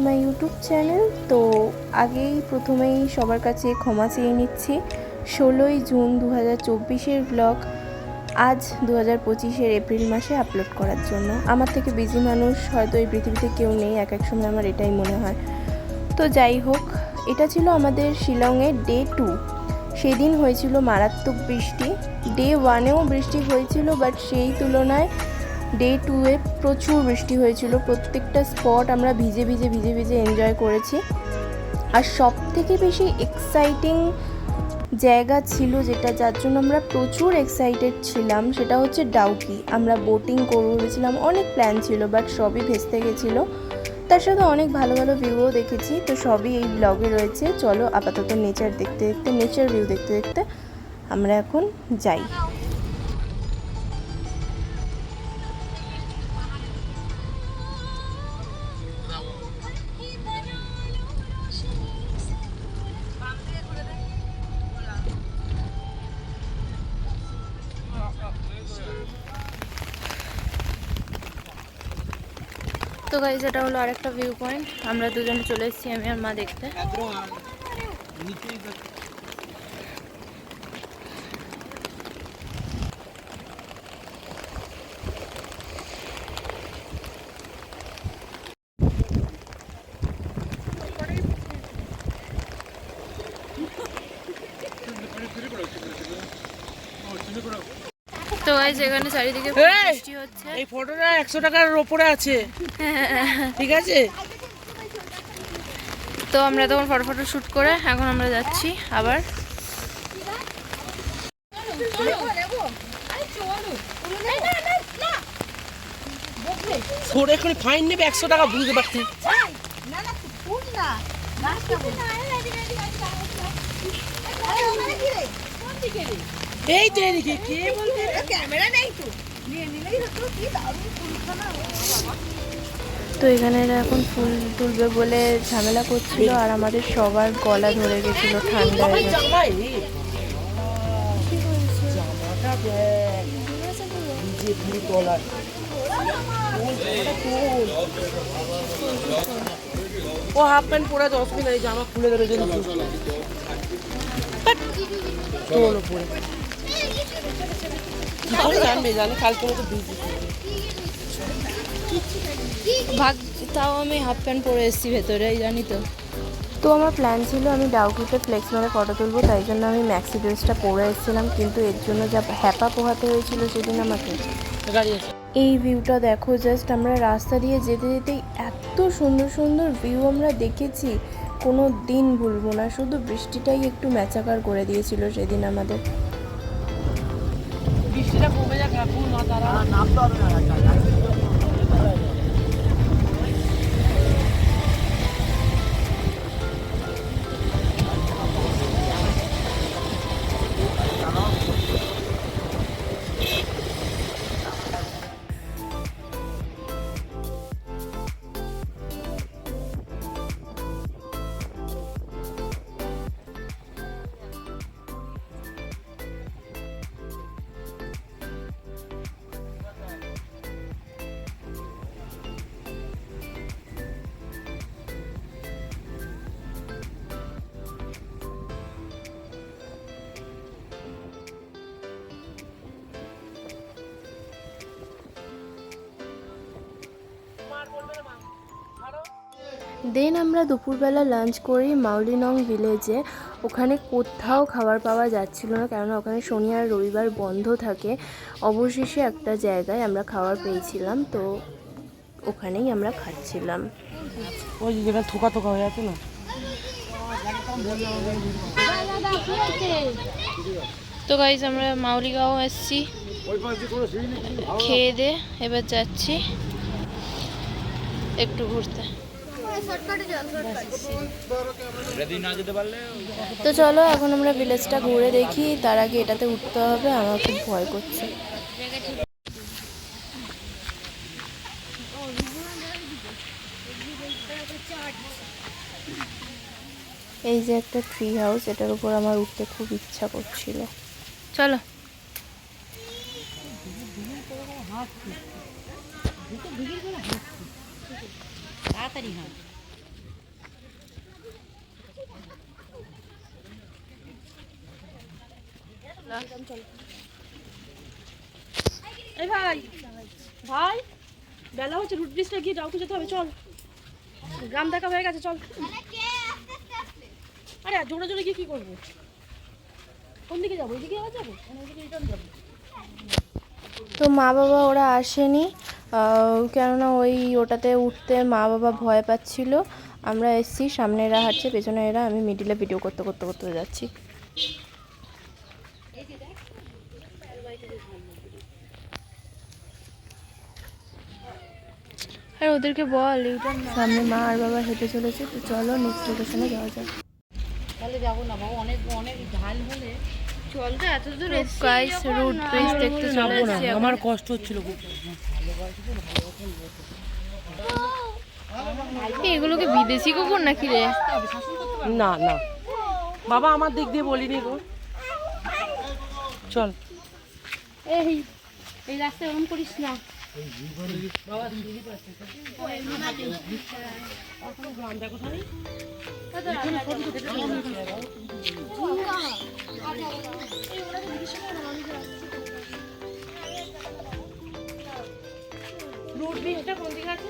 My YouTube channel. তো প্রথমেই সবার কাছে ক্ষমা চেয়ে নিচ্ছি। 16ই জুন 2024-এর ব্লগ আজ 2025-এর এপ্রিল মাসে আপলোড করার জন্য। আমার থেকে বিজি মানুষ হয়তো এই পৃথিবীতে কেউ নেই, এক এক সময় আমার এটাই মনে হয়। তো যাই হোক, এটা ছিল আমাদের শিলংয়ের ডে 2। সেদিন হয়েছিল মারাত্মক বৃষ্টি। ডে 1-এও বৃষ্টি হয়েছিল, বাট সেই তুলনায় ডে 2-এ প্রচুর বৃষ্টি হয়েছিল। প্রত্যেকটা স্পট আমরা ভিজে ভিজে এনজয় করেছি। আর সব থেকে বেশি এক্সাইটিং জায়গা ছিল যার জন্য আমরা প্রচুর এক্সাইটেড ছিলাম, সেটা হচ্ছে ডাউকি। আমরা বোটিং করবো ভেবেছিলাম, অনেক প্ল্যান ছিল, বাট সবই ভেস্তে গেছিলো। তার সাথে অনেক ভালো ভালো ভিউও দেখেছি। তো সবই এই ব্লগে রয়েছে। চলো আপাতত নেচার ভিউ দেখতে দেখতে আমরা এখন যাই। তো গাইস, এটা হলো আরেকটা ভিউ পয়েন্ট। আমরা দুজনে চলে এসেছি, আমি আর মা, দেখতে। তো গাইস, এখানে চারিদিকে বৃষ্টি হচ্ছে। এই ফটোটা 100 টাকার উপরে আছে, ঠিক আছে? তো আমরা তখন ফটো শুট করে এখন আমরা যাচ্ছি আবার। ফোর এখন ফাইন নেবে 100 টাকা, বুঝতে পারছি। এই তো এদিকে কে বলতে, ক্যামেরা নেই তো, নিয়ে নিলেই হতো। কি দারুণ ফুলখানা। তো এখানে এখন ফুল তুলবে বলে ঝামেলা করছিল, আর আমাদের সবার গলা ধরে গেছিল ঠান্ডায়। ও হাফ প্যান্ট পরে আছে, অসুবিধা নেই, জামা খুলে দেবে যদি জানে কালকে মতো বিজি ভাগ। তাও আমি হাফ প্যান্ট পরে এসেছি ভেতরে, জানি তো। তো আমার প্ল্যান ছিল আমি ডাউকিতে ফ্লেক্স মেরে ফটো তুলবো, তাই জন্য আমি ম্যাক্সি ড্রেসটা পরে এসেছিলাম। কিন্তু এর জন্য যা হ্যাপা পোহাতে হয়েছিল সেদিন আমাকে। এই ভিউটা দেখো জাস্ট, আমরা রাস্তা দিয়ে যেতে যেতেই এত সুন্দর সুন্দর ভিউ আমরা দেখেছি, কোনো দিন ভুলবো না। শুধু বৃষ্টিটাই একটু ম্যাচাকার করে দিয়েছিল সেদিন আমাদের। বৃষ্টিটা কমে যাক এখন, মা তারা নামতে হবে না। দেন আমরা দুপুরবেলা লাঞ্চ করি মাউলিনং ভিলেজে। ওখানে কোথাও খাবার পাওয়া যাচ্ছিল না, কেননা ওখানে শনি আর রবিবার বন্ধ থাকে। অবশেষে একটা জায়গায় আমরা খাবার পেয়েছিলাম, তো ওখানেই আমরা খাচ্ছিলাম। ওই যেটা থোকা থোকা হয়ে আছে না। তো গাইজ, আমরা মাউলিগাঁও এসেছি, খেয়ে দে এবার যাচ্ছি একটু ঘুরতে। তো চলো এখন আমরা ভিলেজটা ঘুরে দেখি, তার আগে এটাতে উঠতে হবে, আমার খুব ভয় করছে। এই যে একটা ট্রি হাউস, এটার উপর আমার উঠতে খুব ইচ্ছা করছিল। চলো। তাড়াতাড়ি হয়। এই ভাই ভাই বেলা হচ্ছে, রুট ব্রিজটা গিয়ে যাও তো, যেতে হবে, চল। গ্রাম দেখা হয়ে গেছে, চল। আরে জোরে জোরে গিয়ে কি করবো? কোন দিকে যাবো? ওইদিকে যাবো, ওইদিকে রিটার্ন যাবো। তো মা বাবা ওরা আসেনি, কেননা ওটাতে উঠতে মা বাবা ভয় পাচ্ছিল। আমরা এসছি, সামনে এরা হাঁটছে, পেছনে এরা, আমি মিডিলে ভিডিও করতে করতে করতে যাচ্ছি। আর ওদেরকে বল সামনে মা আর বাবা হেঁটে চলেছে, তো চলো নেক্সট লোকেশনে যাওয়া যাক। তাহলে যাবো না বাবা, অনেক অনেক ঢাল হলে চল তো, এত দূর গাইস রুট ব্রিজ দেখতে চলে এসেছি। আমার কষ্ট হচ্ছিল খুব। এগুলোকে বিদেশি কুকুর নাকি রে? না না বাবা, আমার দিক দিয়ে বলিনি গো, চল। এই রাস্তায় ওরম করিস না। রোড ব্রিজটা কোন দিকে আছে?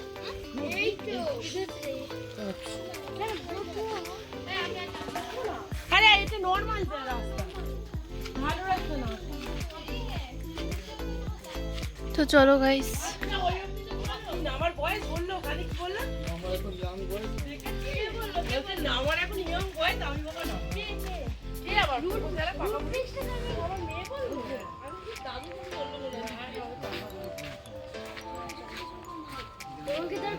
আরে এটা নরমাল রাস্তা, ভালো রাস্তা না। তো চলো গাইস। আমার বয়স বললো, খালি কি বললো? আমার এখন ইয়াং বয়স। আমার এখন ইয়াং বয়স, আমি বলবো না। কে আবার? যারা পাকা বৃষ্টি নামে আমার মেয়ে বললো। আমি কি দাদু বললো বলে? তোমাকে তার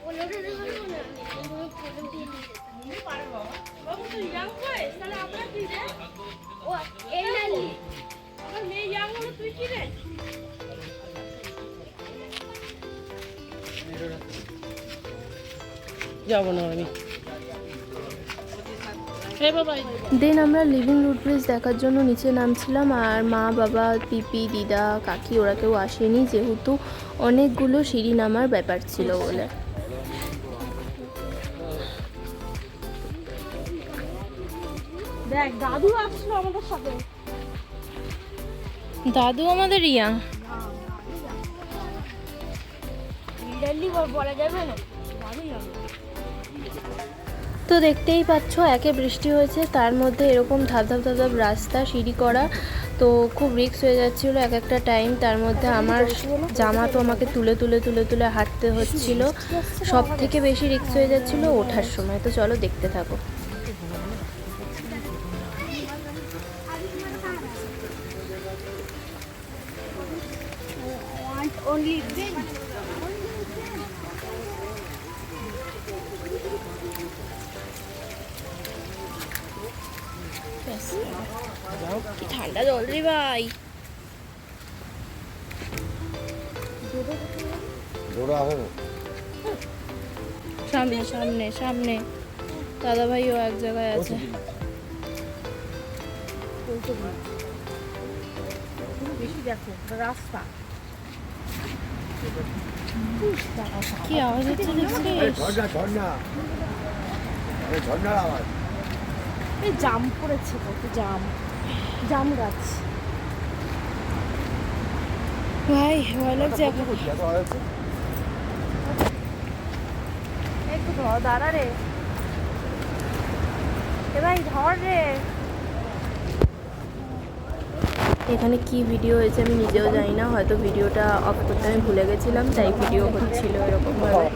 ও লোকে দেখো না। তুমি পারো বাবা। বাবু তো ইয়াং বয়স, তাহলে আমরা কি রে? ও এই নালি। আমার মেয়ে ইয়াং হলো, তুই কি রে? যাবো না আমি। দেন আমরা লিভিং রুট ব্রিজ দেখার জন্য নিচে নামছিলাম, আর মা বাবা পিপি দিদা কাকি ওরা কেউ আসেনি, যেহেতু অনেকগুলো সিঁড়ি নামার ব্যাপার ছিল বলে। দেখ দাদু আসলো আমাদের সাথে। দাদু আমাদের ইয়া বলা যাবে না। তো দেখতেই পাচ্ছ, একে বৃষ্টি হয়েছে, তার মধ্যে এরকম ধাপ রাস্তা সিঁড়ি করা, তো খুব রিস্ক হয়ে যাচ্ছিলো এক একটা টাইম। তার মধ্যে আমার জামা তো আমাকে তুলে তুলে তুলে তুলে হাঁটতে হচ্ছিল, সব থেকে বেশি রিস্ক হয়ে যাচ্ছিলো ওঠার সময়। তো চলো দেখতে থাকো। কি ঠান্ডা জল রে ভাই। সামনে সামনে সামনে দাদা ভাইও এক জায়গায় আছে। বেশি দেখো রাস্তা কি আওয়াজ হচ্ছে ঝর্ণার আওয়াজ। এই জাম পড়েছে, কত জাম, জাম গাছ। ভাই ভয় লাগছে এখন। একটু ধর, দাঁড়া রে, এ ভাই ধর রে। এখানে কি ভিডিও হয়েছে আমি নিজেও জানি না, হয়তো ভিডিওটা অফ করতে আমি ভুলে গেছিলাম, তাই ভিডিও হচ্ছিল এরকম ভাবে।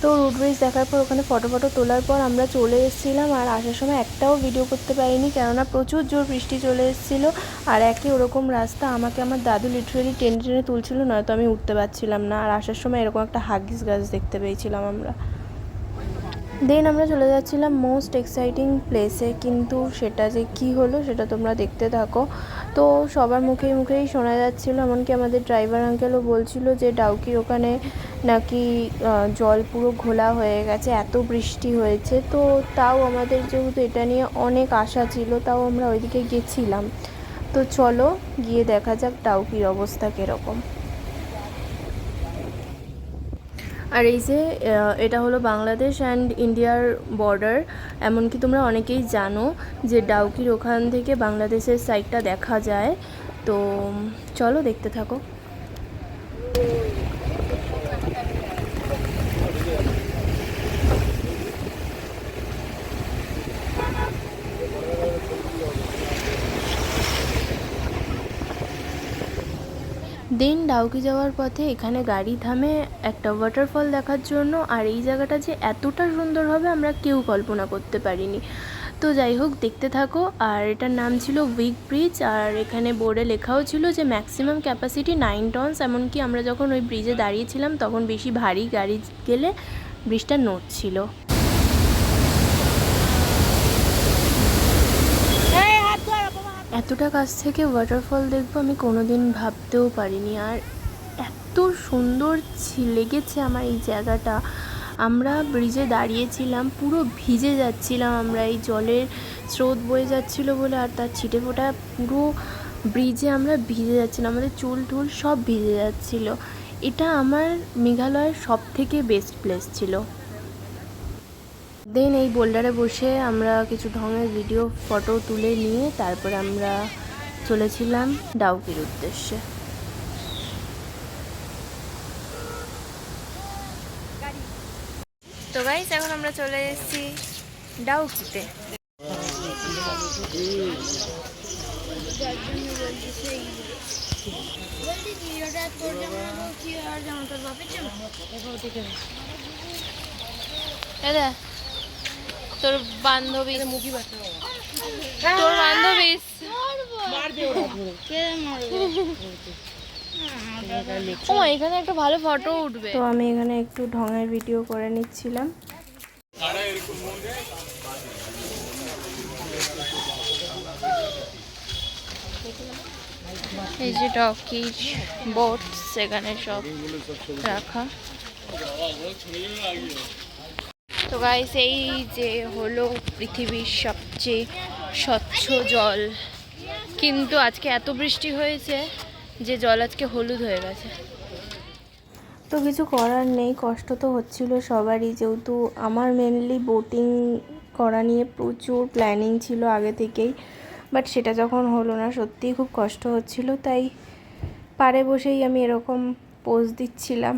তো রুট ব্রিজ দেখার পর ওখানে ফটো তোলার পর আমরা চলে এসেছিলাম, আর আসার সময় একটাও ভিডিও করতে পারিনি, কেননা প্রচুর জোর বৃষ্টি চলে এসেছিলো। আর একই ওরকম রাস্তা, আমাকে আমার দাদু লিটারেলি টেনে টেনে তুলছিল, নয়তো আমি উঠতে পারছিলাম না। আর আসার সময় এরকম একটা হাগিস গাছ দেখতে পেয়েছিলাম আমরা। দেন আমরা চলে যাচ্ছিলাম মোস্ট এক্সাইটিং প্লেসে, কিন্তু সেটা যে কি হলো সেটা তোমরা দেখতে থাকো। তো সবার মুখেই শোনা যাচ্ছিলো, এমনকি আমাদের ড্রাইভার আঙ্কেলও বলছিল যে ডাউকির ওখানে নাকি জল পুরো ঘোলা হয়ে গেছে, এত বৃষ্টি হয়েছে। তো তাও আমাদের যেহেতু এটা নিয়ে অনেক আশা ছিল, তাও আমরা ওইদিকে গেছিলাম। তো চলো গিয়ে দেখা যাক ডাউকির অবস্থা কীরকম। আর এই যে এটা হলো বাংলাদেশ অ্যান্ড ইন্ডিয়ার বর্ডার। এমনকি তোমরা অনেকেই জানো যে ডাউকির ওখান থেকে বাংলাদেশের সাইডটা দেখা যায়। তো চলো দেখতে থাকো। দেন ডাউকি যাওয়ার পথে এখানে গাড়ি থামে একটা ওয়াটারফল দেখার জন্য। আর এই জায়গাটা যে এতটা সুন্দর হবে আমরা কেউ কল্পনা করতে পারিনি। তো যাই হোক, দেখতে থাকো। আর এটার নাম ছিল উইক ব্রিজ। আর এখানে বোর্ডে লেখাও ছিল যে ম্যাক্সিমাম ক্যাপাসিটি 9 টনস। এমনকি আমরা যখন ওই ব্রিজে দাঁড়িয়েছিলাম তখন বেশি ভারী গাড়ি গেলে ব্রিজটা নড়ছিল। এতটা কাছ থেকে ওয়াটারফল দেখবো আমি কোনোদিন ভাবতেও পারিনি। আর এত সুন্দর লেগেছে আমার এই জায়গাটা। আমরা ব্রিজে দাঁড়িয়েছিলাম, পুরো ভিজে যাচ্ছিলাম আমরা, এই জলের স্রোত বয়ে যাচ্ছিলো বলে। আর তার ছিটে ফোঁটা পুরো ব্রিজে আমরা ভিজে যাচ্ছিলাম, আমাদের চুল টুল সব ভিজে যাচ্ছিলো। এটা আমার মেঘালয়ের সব থেকে বেস্ট প্লেস ছিল। দেন এই বোল্ডারে বসে আমরা কিছু ঢঙের ভিডিও ফটো তুলে নিয়ে তারপরে আমরা চলেছিলাম ডাউকির উদ্দেশ্যে। তো গাইস, এখন আমরা চলে এসেছি ডাউকিতে। তোর বান্ধবী, তোর বান্ধবী ও এখানে একটা ভালো ফটো উঠবে। তো আমি এখানে একটু ঢঙের ভিডিও করে নিচ্ছিলাম। এই যে ডাউকির বোট, সেখানে সব রাখা। তো গাইস, এই যে হলো পৃথিবীর সবচেয়ে স্বচ্ছ জল। কিন্তু আজকে এত বৃষ্টি হয়েছে যে জল আজকে হলুদ হয়ে গেছে। তো কিছু করার নেই, কষ্ট তো হচ্ছিল সবারই, যেহেতু আমার মেনলি বোটিং করা নিয়ে প্রচুর প্ল্যানিং ছিল আগে থেকেই। বাট সেটা যখন হলো না, সত্যিই খুব কষ্ট হচ্ছিল। তাই পাড়ে বসেই আমি এরকম পোজ দিচ্ছিলাম।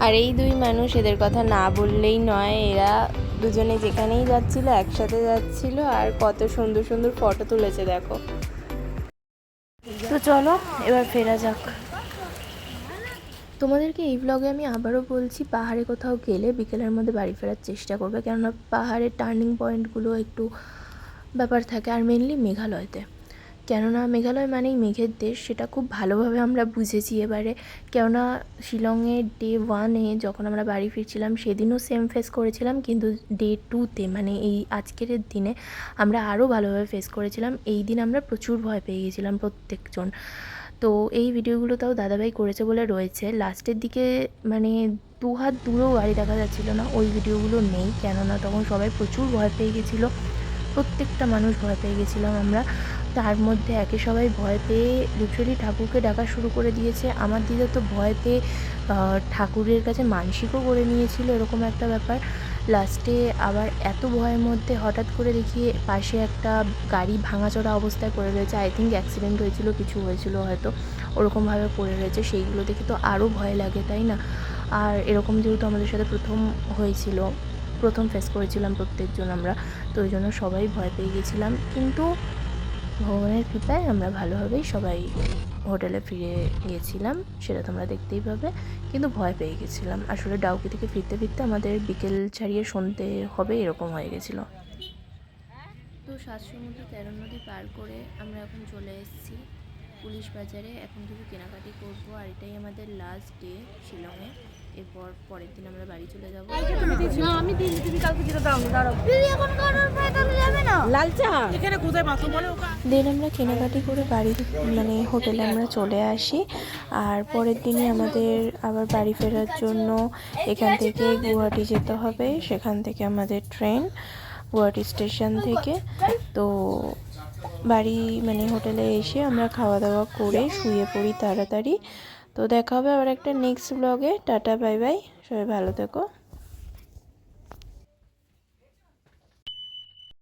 আর এই দুই মানুষ, এদের কথা না বললেই নয়। এরা দুজনে যেখানেই যাচ্ছিল একসাথে যাচ্ছিল, আর কত সুন্দর সুন্দর ফটো তুলেছে দেখো। তো চলো এবার ফেরা যাক। তোমাদেরকে এই ব্লগে আমি আবারও বলছি, পাহাড়ে কোথাও গেলে বিকেলের মধ্যে বাড়ি ফেরার চেষ্টা করবে, কেননা পাহাড়ের টার্নিং পয়েন্টগুলো একটু ব্যাপার থাকে। আর মেনলি মেঘালয়তে, কেননা মেঘালয় মানেই মেঘের দেশ, সেটা খুব ভালোভাবে আমরা বুঝেছি এবারে। কেননা শিলংয়ে ডে 1-এ যখন আমরা বাড়ি ফিরছিলাম সেদিনও সেম ফেস করেছিলাম, কিন্তু ডে 2-তে মানে এই আজকের দিনে আমরা আরও ভালোভাবে ফেস করেছিলাম। এই দিন আমরা প্রচুর ভয় পেয়ে গেছিলাম প্রত্যেকজন। তো এই ভিডিওগুলো তাও দাদাভাই করেছে বলে রয়েছে। লাস্টের দিকে মানে 2 হাত দূরেও গাড়ি দেখা যাচ্ছিল না, ওই ভিডিওগুলো নেই, কেননা তখন সবাই প্রচুর ভয় পেয়ে গেছিলো। প্রত্যেকটা মানুষ ভয় পেয়ে গেছিলাম আমরা। তার মধ্যে একে সবাই ভয় পেয়ে লিটারেলি ঠাকুরকে ডাকা শুরু করে দিয়েছে। আমার দিদা তো ভয় পেয়ে ঠাকুরের কাছে মানসিকও করে নিয়েছিল, এরকম একটা ব্যাপার। লাস্টে আবার এত ভয়ের মধ্যে হঠাৎ করে দেখি পাশে একটা গাড়ি ভাঙাচোরা অবস্থায় পড়ে রয়েছে। আই থিঙ্ক অ্যাক্সিডেন্ট হয়েছিল, কিছু হয়েছিল হয়তো, ওরকমভাবে পড়ে রয়েছে। সেইগুলো দেখে তো আরও ভয় লাগে, তাই না? আর এরকম যেহেতু আমাদের সাথে প্রথম হয়েছিল, প্রথম ফেস করেছিলাম প্রত্যেকজন আমরা, তো ওই জন্য সবাই ভয় পেয়ে গেছিলাম। কিন্তু ভগবানের কৃপায় আমরা ভালোভাবেই সবাই হোটেলে ফিরে গিয়েছিলাম, সেটা তোমরা দেখতেই পাবে। কিন্তু ভয় পেয়ে গেছিলাম আসলে। ডাউকি থেকে ফিরতে ফিরতে আমাদের বিকেল ছাড়িয়ে সন্ধে হবে এরকম হয়ে গেছিলো। তো 7 সমুদ্র 13 নদী পার করে আমরা এখন চলে এসেছি পুলিশ বাজারে। এখন কিছু কেনাকাটি করবো, আর এটাই আমাদের লাস্ট ডে শিলংয়ে। এরপর পরের দিন আমরা বাড়ি চলে যাবো। দেন আমরা কেনাকাটি করে বাড়ি মানে হোটেলে আমরা চলে আসি। আর পরের দিনই আমাদের আবার বাড়ি ফেরার জন্য এখান থেকে গুয়াহাটি যেতে হবে। সেখান থেকে আমাদের ট্রেন গুয়াহাটি স্টেশন থেকে। তো বাড়ি মানে হোটেলে এসে আমরা খাওয়া দাওয়া করে শুয়ে পড়ি তাড়াতাড়ি। তো দেখা হবে আবার একটা নেক্সট ব্লগে। টাটা বাই বাই, সবাই ভালো থেকো।